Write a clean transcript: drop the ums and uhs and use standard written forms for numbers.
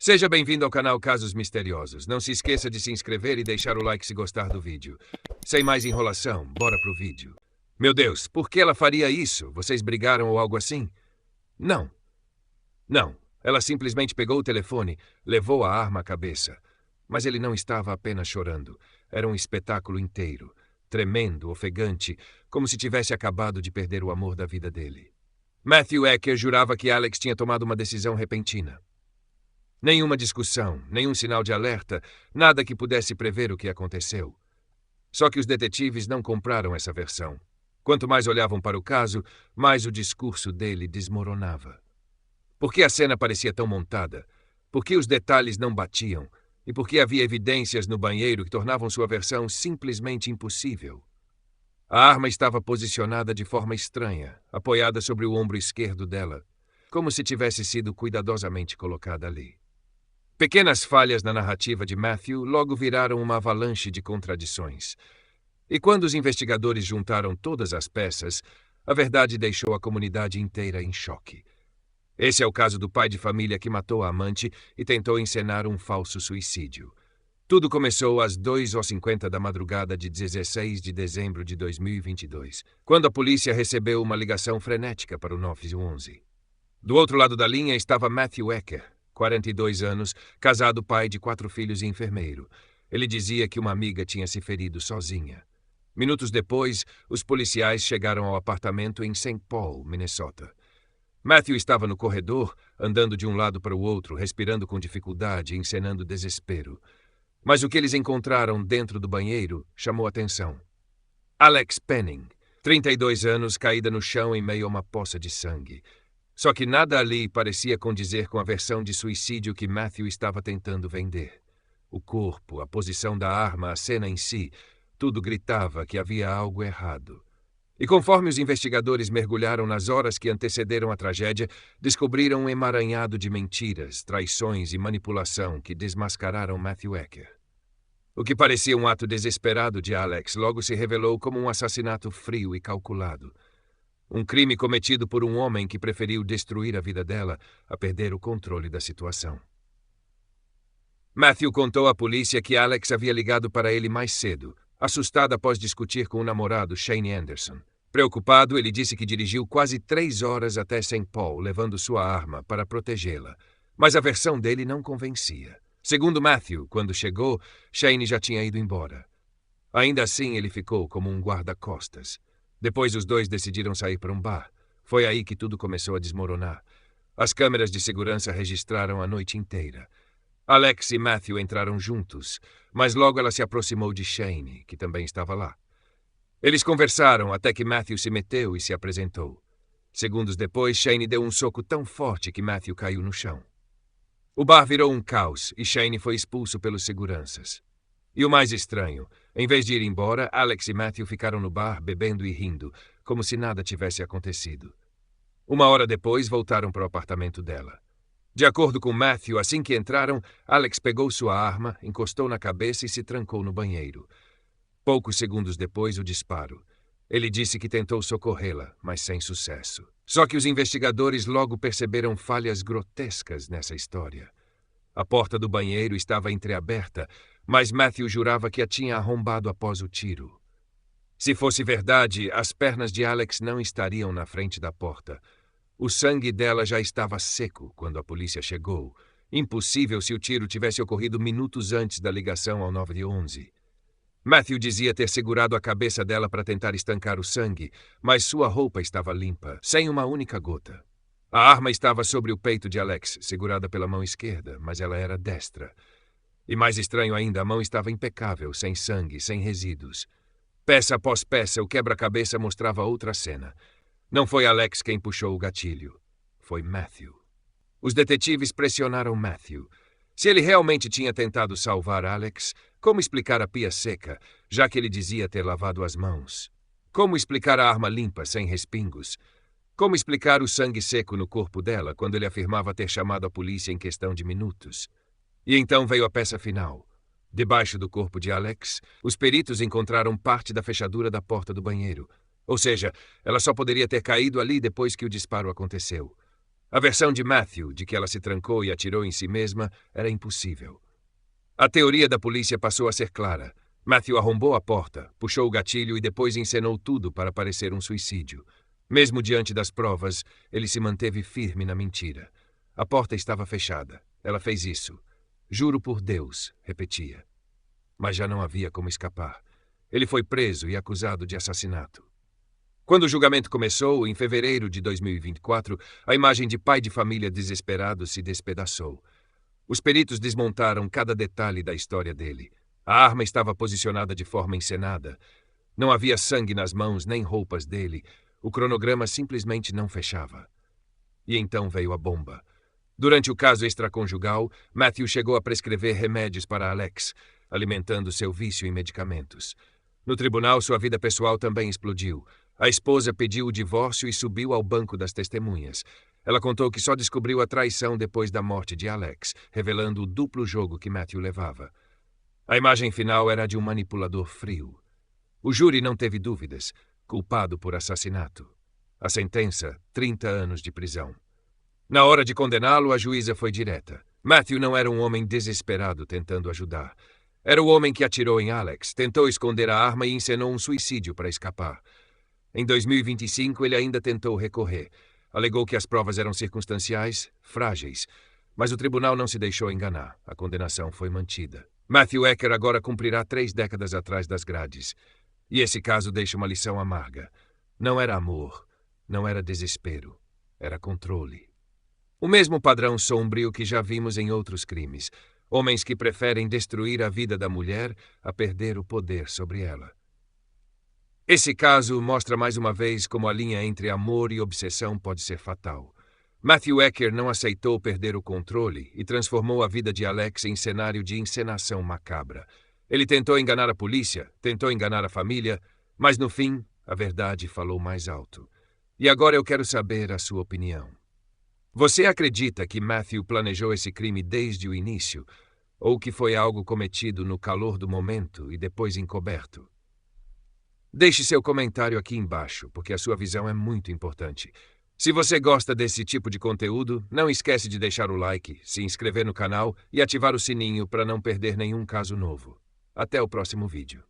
Seja bem-vindo ao canal Casos Misteriosos. Não se esqueça de se inscrever e deixar o like se gostar do vídeo. Sem mais enrolação, bora pro vídeo. Meu Deus, por que ela faria isso? Vocês brigaram ou algo assim? Não. Não. Ela simplesmente pegou o telefone, levou a arma à cabeça. Mas ele não estava apenas chorando. Era um espetáculo inteiro. Tremendo, ofegante, como se tivesse acabado de perder o amor da vida dele. Matthew Ecker jurava que Alex tinha tomado uma decisão repentina. Nenhuma discussão, nenhum sinal de alerta, nada que pudesse prever o que aconteceu. Só que os detetives não compraram essa versão. Quanto mais olhavam para o caso, mais o discurso dele desmoronava. Por que a cena parecia tão montada? Por que os detalhes não batiam? E por que havia evidências no banheiro que tornavam sua versão simplesmente impossível? A arma estava posicionada de forma estranha, apoiada sobre o ombro esquerdo dela, como se tivesse sido cuidadosamente colocada ali. Pequenas falhas na narrativa de Matthew logo viraram uma avalanche de contradições. E quando os investigadores juntaram todas as peças, a verdade deixou a comunidade inteira em choque. Esse é o caso do pai de família que matou a amante e tentou encenar um falso suicídio. Tudo começou às 2h50 da madrugada de 16 de dezembro de 2022, quando a polícia recebeu uma ligação frenética para o 911. Do outro lado da linha estava Matthew Ecker, 42 anos, casado, pai de 4 filhos e enfermeiro. Ele dizia que uma amiga tinha se ferido sozinha. Minutos depois, os policiais chegaram ao apartamento em St. Paul, Minnesota. Matthew estava no corredor, andando de um lado para o outro, respirando com dificuldade e encenando desespero. Mas o que eles encontraram dentro do banheiro chamou atenção. Alex Penning, 32 anos, caída no chão em meio a uma poça de sangue. Só que nada ali parecia condizer com a versão de suicídio que Matthew estava tentando vender. O corpo, a posição da arma, a cena em si, tudo gritava que havia algo errado. E conforme os investigadores mergulharam nas horas que antecederam a tragédia, descobriram um emaranhado de mentiras, traições e manipulação que desmascararam Matthew Ecker. O que parecia um ato desesperado de Alex logo se revelou como um assassinato frio e calculado. Um crime cometido por um homem que preferiu destruir a vida dela a perder o controle da situação. Matthew contou à polícia que Alex havia ligado para ele mais cedo, assustado após discutir com o namorado Shane Anderson. Preocupado, ele disse que dirigiu quase 3 horas até St. Paul, levando sua arma para protegê-la. Mas a versão dele não convencia. Segundo Matthew, quando chegou, Shane já tinha ido embora. Ainda assim, ele ficou como um guarda-costas. Depois, os dois decidiram sair para um bar. Foi aí que tudo começou a desmoronar. As câmeras de segurança registraram a noite inteira. Alex e Matthew entraram juntos, mas logo ela se aproximou de Shane, que também estava lá. Eles conversaram até que Matthew se meteu e se apresentou. Segundos depois, Shane deu um soco tão forte que Matthew caiu no chão. O bar virou um caos e Shane foi expulso pelos seguranças. E o mais estranho, em vez de ir embora, Alex e Matthew ficaram no bar bebendo e rindo, como se nada tivesse acontecido. 1 hora depois, voltaram para o apartamento dela. De acordo com Matthew, assim que entraram, Alex pegou sua arma, encostou na cabeça e se trancou no banheiro. Poucos segundos depois, o disparo. Ele disse que tentou socorrê-la, mas sem sucesso. Só que os investigadores logo perceberam falhas grotescas nessa história. A porta do banheiro estava entreaberta, mas Matthew jurava que a tinha arrombado após o tiro. Se fosse verdade, as pernas de Alex não estariam na frente da porta. O sangue dela já estava seco quando a polícia chegou. Impossível se o tiro tivesse ocorrido minutos antes da ligação ao 911. Matthew dizia ter segurado a cabeça dela para tentar estancar o sangue, mas sua roupa estava limpa, sem uma única gota. A arma estava sobre o peito de Alex, segurada pela mão esquerda, mas ela era destra. E mais estranho ainda, a mão estava impecável, sem sangue, sem resíduos. Peça após peça, o quebra-cabeça mostrava outra cena. Não foi Alex quem puxou o gatilho. Foi Matthew. Os detetives pressionaram Matthew. Se ele realmente tinha tentado salvar Alex, como explicar a pia seca, já que ele dizia ter lavado as mãos? Como explicar a arma limpa, sem respingos? Como explicar o sangue seco no corpo dela, quando ele afirmava ter chamado a polícia em questão de minutos? E então veio a peça final. Debaixo do corpo de Alex, os peritos encontraram parte da fechadura da porta do banheiro. Ou seja, ela só poderia ter caído ali depois que o disparo aconteceu. A versão de Matthew, de que ela se trancou e atirou em si mesma, era impossível. A teoria da polícia passou a ser clara. Matthew arrombou a porta, puxou o gatilho e depois encenou tudo para parecer um suicídio. Mesmo diante das provas, ele se manteve firme na mentira. A porta estava fechada. Ela fez isso. Juro por Deus, repetia. Mas já não havia como escapar. Ele foi preso e acusado de assassinato. Quando o julgamento começou, em fevereiro de 2024, a imagem de pai de família desesperado se despedaçou. Os peritos desmontaram cada detalhe da história dele. A arma estava posicionada de forma encenada. Não havia sangue nas mãos nem roupas dele. O cronograma simplesmente não fechava. E então veio a bomba. Durante o caso extraconjugal, Matthew chegou a prescrever remédios para Alex, alimentando seu vício em medicamentos. No tribunal, sua vida pessoal também explodiu. A esposa pediu o divórcio e subiu ao banco das testemunhas. Ela contou que só descobriu a traição depois da morte de Alex, revelando o duplo jogo que Matthew levava. A imagem final era de um manipulador frio. O júri não teve dúvidas. Culpado por assassinato. A sentença, 30 anos de prisão. Na hora de condená-lo, a juíza foi direta. Matthew não era um homem desesperado tentando ajudar. Era o homem que atirou em Alex, tentou esconder a arma e encenou um suicídio para escapar. Em 2025, ele ainda tentou recorrer. Alegou que as provas eram circunstanciais, frágeis. Mas o tribunal não se deixou enganar. A condenação foi mantida. Matthew Ecker agora cumprirá 3 décadas atrás das grades. E esse caso deixa uma lição amarga. Não era amor, não era desespero, era controle. O mesmo padrão sombrio que já vimos em outros crimes. Homens que preferem destruir a vida da mulher a perder o poder sobre ela. Esse caso mostra mais uma vez como a linha entre amor e obsessão pode ser fatal. Matthew Ecker não aceitou perder o controle e transformou a vida de Alex em cenário de encenação macabra. Ele tentou enganar a polícia, tentou enganar a família, mas no fim, a verdade falou mais alto. E agora eu quero saber a sua opinião. Você acredita que Matthew planejou esse crime desde o início, ou que foi algo cometido no calor do momento e depois encoberto? Deixe seu comentário aqui embaixo, porque a sua visão é muito importante. Se você gosta desse tipo de conteúdo, não esquece de deixar o like, se inscrever no canal e ativar o sininho para não perder nenhum caso novo. Até o próximo vídeo.